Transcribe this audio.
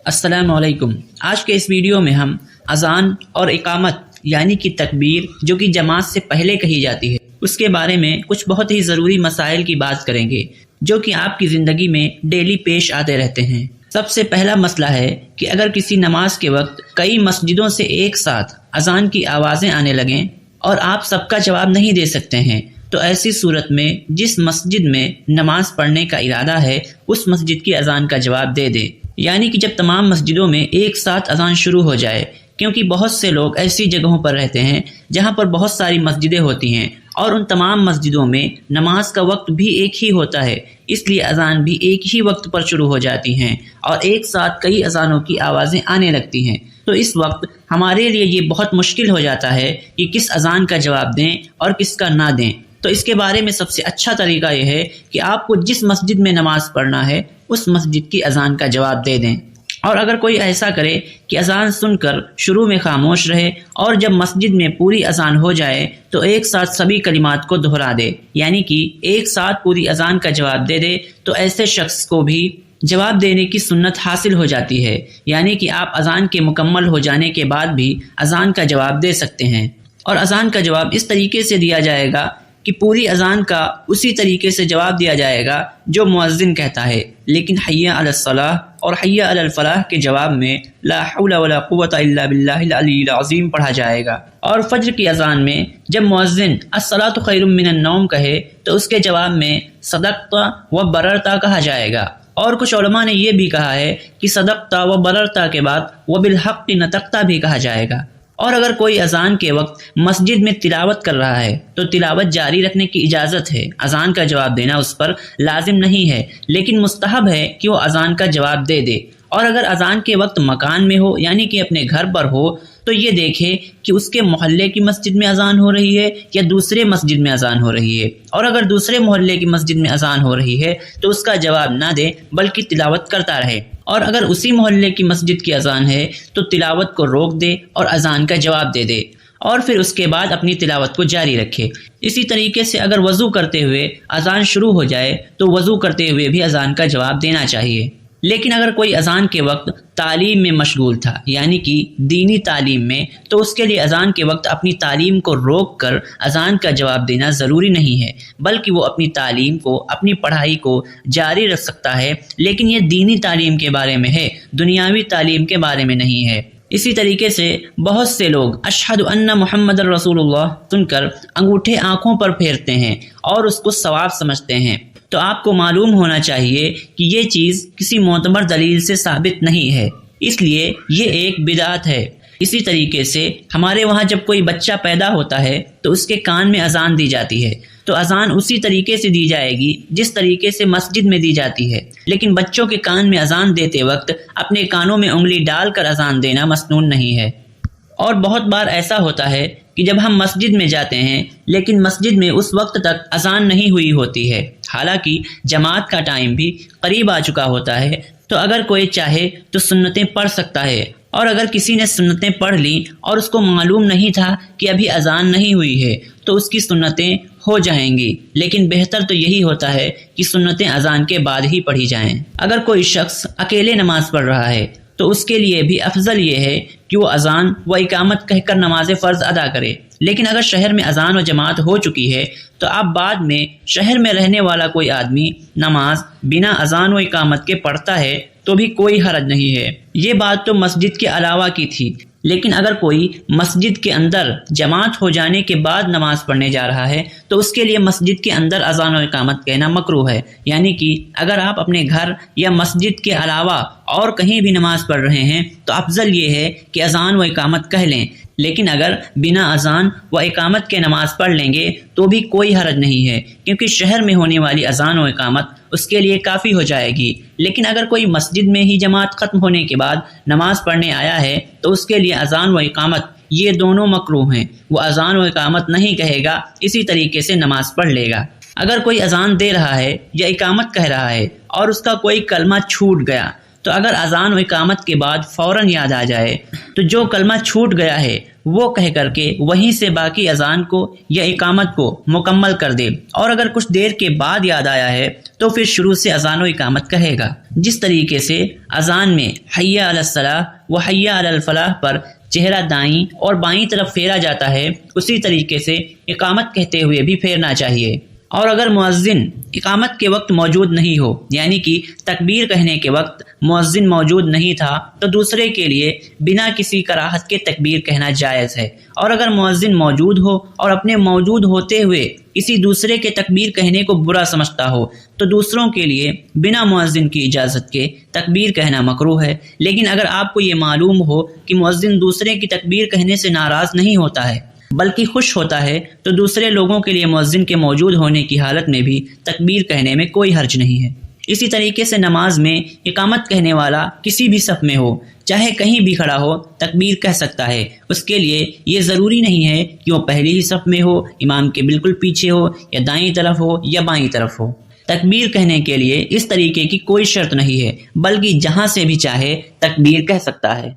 अस्सलाम वालेकुम। आज के इस वीडियो में हम अज़ान और इकामत यानी कि तकबीर जो कि जमात से पहले कही जाती है उसके बारे में कुछ बहुत ही ज़रूरी मसाइल की बात करेंगे जो कि आपकी ज़िंदगी में डेली पेश आते रहते हैं। सबसे पहला मसला है कि अगर किसी नमाज के वक्त कई मस्जिदों से एक साथ अज़ान की आवाज़ें आने लगें और आप सबका जवाब नहीं दे सकते हैं तो ऐसी सूरत में जिस मस्जिद में नमाज पढ़ने का इरादा है उस मस्जिद की अज़ान का जवाब दे दें। यानी कि जब तमाम मस्जिदों में एक साथ अज़ान शुरू हो जाए, क्योंकि बहुत से लोग ऐसी जगहों पर रहते हैं जहां पर बहुत सारी मस्जिदें होती हैं और उन तमाम मस्जिदों में नमाज का वक्त भी एक ही होता है, इसलिए अज़ान भी एक ही वक्त पर शुरू हो जाती हैं और एक साथ कई अज़ानों की आवाज़ें आने लगती हैं। तो इस वक्त हमारे लिए ये बहुत मुश्किल हो जाता है कि किस अज़ान का जवाब दें और किसका ना दें। तो इसके बारे में सबसे अच्छा तरीका यह है कि आपको जिस मस्जिद में नमाज पढ़ना है उस मस्जिद की अज़ान का जवाब दे दें। और अगर कोई ऐसा करे कि अज़ान सुनकर शुरू में खामोश रहे और जब मस्जिद में पूरी अज़ान हो जाए तो एक साथ सभी कलिमात को दोहरा दे, यानी कि एक साथ पूरी अज़ान का जवाब दे दे, तो ऐसे शख्स को भी जवाब देने की सुन्नत हासिल हो जाती है। यानी कि आप अज़ान के मुकम्मल हो जाने के बाद भी अज़ान का जवाब दे सकते हैं। और अज़ान का जवाब इस तरीके से दिया जाएगा कि पूरी अज़ान का उसी तरीके से जवाब दिया जाएगा जो मुअज्जिन कहता है, लेकिन हय्या अलस सलाह और हय्या अलल फलाह के जवाब में ला हौला वला कुव्वता इल्ला बिल्लाहिल अलील अज़ीम पढ़ा जाएगा। और फज्र की अज़ान में जब मुअज्जिन अस्सलातु खैरुम मिनन नौम कहे तो उसके जवाब में सदक़ता व बररता कहा जाएगा। और कुछ उलमा ने यह भी कहा है कि सदक़ता व बररता के बाद व बिलहक़्क़ि नतक़ता भी कहा जाएगा। और अगर कोई अज़ान के वक्त मस्जिद में तिलावत कर रहा है तो तिलावत जारी रखने की इजाज़त है, अज़ान का जवाब देना उस पर लाजिम नहीं है, लेकिन मुस्तहब है कि वो अज़ान का जवाब दे दे। और अगर अज़ान के वक्त मकान में हो यानी कि अपने घर पर हो तो ये देखे कि उसके मोहल्ले की मस्जिद में अज़ान हो रही है या दूसरे मस्जिद में अज़ान हो रही है। और अगर दूसरे मोहल्ले की मस्जिद में अज़ान हो रही है तो उसका जवाब ना दे बल्कि तिलावत करता रहे। और अगर उसी मोहल्ले की मस्जिद की अज़ान है तो तिलावत को रोक दे और अज़ान का जवाब दे दे और फिर उसके बाद अपनी तिलावत को जारी रखे। इसी तरीके से अगर वज़ू करते हुए अज़ान शुरू हो जाए तो वज़ू करते हुए भी अज़ान का जवाब देना चाहिए। लेकिन अगर कोई अज़ान के वक्त तालीम में मशगूल था यानी कि दीनी तालीम में, तो उसके लिए अज़ान के वक्त अपनी तालीम को रोक कर अज़ान का जवाब देना ज़रूरी नहीं है, बल्कि वो अपनी तालीम को, अपनी पढ़ाई को जारी रख सकता है। लेकिन ये दीनी तालीम के बारे में है, दुनियावी तालीम के बारे में नहीं है। इसी तरीके से बहुत से लोग अशहदु अन्ना मुहम्मदुर रसूलुल्लाह सुनकर अंगूठे आँखों पर फेरते हैं और उसको सवाब समझते हैं। तो आपको मालूम होना चाहिए कि ये चीज़ किसी मोतबर दलील से साबित नहीं है, इसलिए ये एक बिदअत है। इसी तरीके से हमारे वहाँ जब कोई बच्चा पैदा होता है तो उसके कान में अज़ान दी जाती है, तो अज़ान उसी तरीके से दी जाएगी जिस तरीके से मस्जिद में दी जाती है। लेकिन बच्चों के कान में अज़ान देते वक्त अपने कानों में उंगली डालकर अज़ान देना मसनून नहीं है। और बहुत बार ऐसा होता है कि जब हम मस्जिद में जाते हैं लेकिन मस्जिद में उस वक्त तक अज़ान नहीं हुई होती है, हालांकि जमात का टाइम भी करीब आ चुका होता है, तो अगर कोई चाहे तो सुन्नतें पढ़ सकता है। और अगर किसी ने सुन्नतें पढ़ ली और उसको मालूम नहीं था कि अभी अज़ान नहीं हुई है तो उसकी सुन्नतें हो जाएंगी, लेकिन बेहतर तो यही होता है कि सुन्नतें अज़ान के बाद ही पढ़ी जाएं। अगर कोई शख्स अकेले नमाज पढ़ रहा है तो उसके लिए भी अफजल ये है कि वो अज़ान व इकामत कहकर नमाज फ़र्ज़ अदा करे। लेकिन अगर शहर में अज़ान व जमात हो चुकी है तो आप बाद में शहर में रहने वाला कोई आदमी नमाज बिना अज़ान व इकामत के पढ़ता है तो भी कोई हरज नहीं है। ये बात तो मस्जिद के अलावा की थी, लेकिन अगर कोई मस्जिद के अंदर जमात हो जाने के बाद नमाज पढ़ने जा रहा है तो उसके लिए मस्जिद के अंदर अज़ान और इकामत कहना मकरूह है। यानी कि अगर आप अपने घर या मस्जिद के अलावा और कहीं भी नमाज पढ़ रहे हैं तो अफजल ये है कि अज़ान व इकामत कह लें, लेकिन अगर बिना अज़ान व इकामत के नमाज पढ़ लेंगे तो भी कोई हरज नहीं है, क्योंकि शहर में होने वाली अज़ान व इकामत उसके लिए काफ़ी हो जाएगी। लेकिन अगर कोई मस्जिद में ही जमात ख़त्म होने के बाद नमाज पढ़ने आया है तो उसके लिए अज़ान व इकामत ये दोनों मकरूह हैं, वो अज़ान व इकामत नहीं कहेगा, इसी तरीके से नमाज पढ़ लेगा। अगर कोई अज़ान दे रहा है या इकामत कह रहा है और उसका कोई कलमा छूट गया तो अगर अज़ान व इकामत के बाद फ़ौरन याद आ जाए तो जो कलमा छूट गया है وہ کہہ کر کے وہیں سے باقی اذان کو یا اقامت کو مکمل کر دے، اور اگر کچھ دیر کے بعد یاد آیا ہے تو پھر شروع سے اذان و اقامت کہے گا۔ جس طریقے سے اذان میں حی علی الصلاۃ و حی علی الفلاح پر چہرہ دائیں اور بائیں طرف پھیرا جاتا ہے، اسی طریقے سے اقامت کہتے ہوئے بھی پھیرنا چاہیے۔ اور اگر مؤذن اقامت کے وقت موجود نہیں ہو، یعنی کہ تکبیر کہنے کے وقت مؤذن موجود نہیں تھا، تو دوسرے کے لیے بنا کسی کراہت کے تکبیر کہنا جائز ہے۔ اور اگر مؤذن موجود ہو اور اپنے موجود ہوتے ہوئے کسی دوسرے کے تکبیر کہنے کو برا سمجھتا ہو تو دوسروں کے لیے بنا مؤذن کی اجازت کے تکبیر کہنا مکروہ ہے۔ لیکن اگر آپ کو یہ معلوم ہو کہ مؤذن دوسرے کی تکبیر کہنے سے ناراض نہیں ہوتا ہے بلکہ خوش ہوتا ہے، تو دوسرے لوگوں کے لیے مؤذن کے موجود ہونے کی حالت میں بھی تکبیر کہنے میں کوئی حرج نہیں ہے۔ اسی طریقے سے نماز میں اقامت کہنے والا کسی بھی صف میں ہو، چاہے کہیں بھی کھڑا ہو، تکبیر کہہ سکتا ہے۔ اس کے لیے یہ ضروری نہیں ہے کہ وہ پہلی ہی صف میں ہو، امام کے بالکل پیچھے ہو، یا دائیں طرف ہو یا بائیں طرف ہو۔ تکبیر کہنے کے لیے اس طریقے کی کوئی شرط نہیں ہے، بلکہ جہاں سے بھی چاہے تکبیر کہہ سکتا ہے۔